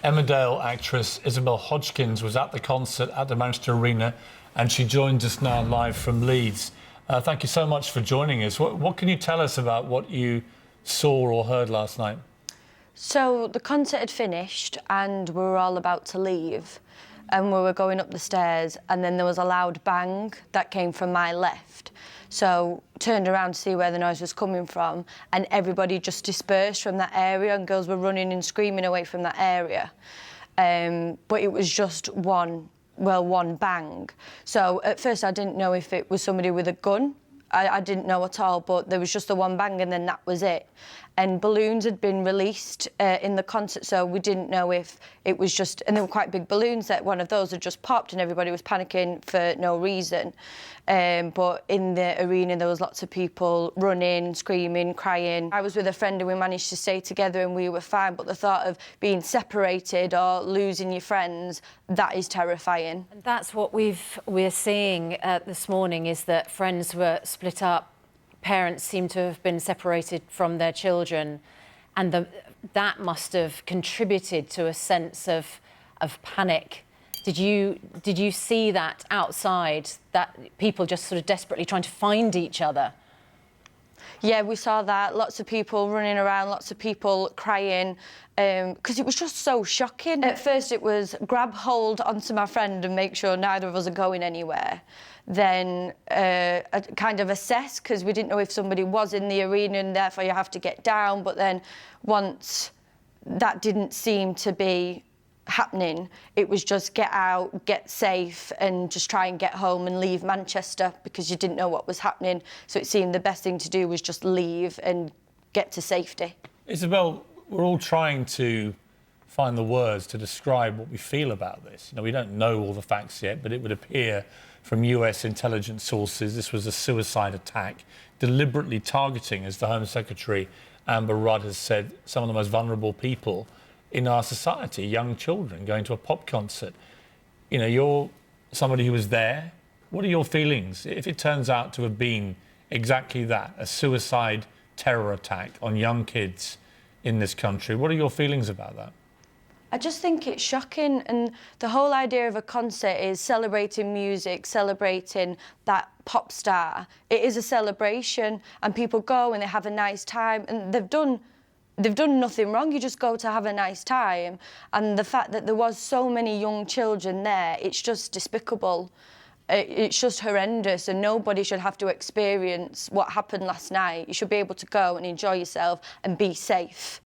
Emmerdale actress Isabel Hodgkins was at the concert at the Manchester Arena, and she joins us now live from Leeds. Thank you so much for joining us. What can you tell us about what you saw or heard last night? So the concert had finished and we were all about to leave, and we were going up the stairs, and then there was a loud bang that came from my left. So turned around to see where the noise was coming from, and everybody just dispersed from that area, and girls were running and screaming away from that area. But it was just one bang. So at first I didn't know if it was somebody with a gun. I didn't know at all, but there was just the one bang and then that was it. And balloons had been released in the concert, so we didn't know if it was just... And they were quite big balloons, that one of those had just popped and everybody was panicking for no reason. But in the arena, there was lots of people running, screaming, crying. I was with a friend and we managed to stay together and we were fine, but the thought of being separated or losing your friends, that is terrifying. And that's what we're seeing this morning, is that friends were split up. Parents seem to have been separated from their children, and that must have contributed to a sense of panic. Did you see that outside, that people just sort of desperately trying to find each other? Yeah, we saw that. Lots of people running around, lots of people crying, because it was just so shocking. At first it was grab hold onto my friend and make sure neither of us are going anywhere. Then kind of assess, because we didn't know if somebody was in the arena and therefore you have to get down. But then once that didn't seem to be happening, it was just get out, get safe, and just try and get home and leave Manchester, because you didn't know what was happening. So it seemed the best thing to do was just leave and get to safety. Isabel, we're all trying to find the words to describe what we feel about this. You know, we don't know all the facts yet, but it would appear from US intelligence sources this was a suicide attack, deliberately targeting, as the Home Secretary Amber Rudd has said, some of the most vulnerable people in our society, young children going to a pop concert. You know, you're somebody who was there. What are your feelings if it turns out to have been exactly that, a suicide terror attack on young kids in this country? What are your feelings about that? I just think it's shocking, and the whole idea of a concert is celebrating music, celebrating that pop star. It is a celebration, and people go and they have a nice time, and they've done nothing wrong. You just go to have a nice time, and the fact that there was so many young children there, it's just despicable. It's just horrendous, and nobody should have to experience what happened last night. You should be able to go and enjoy yourself and be safe.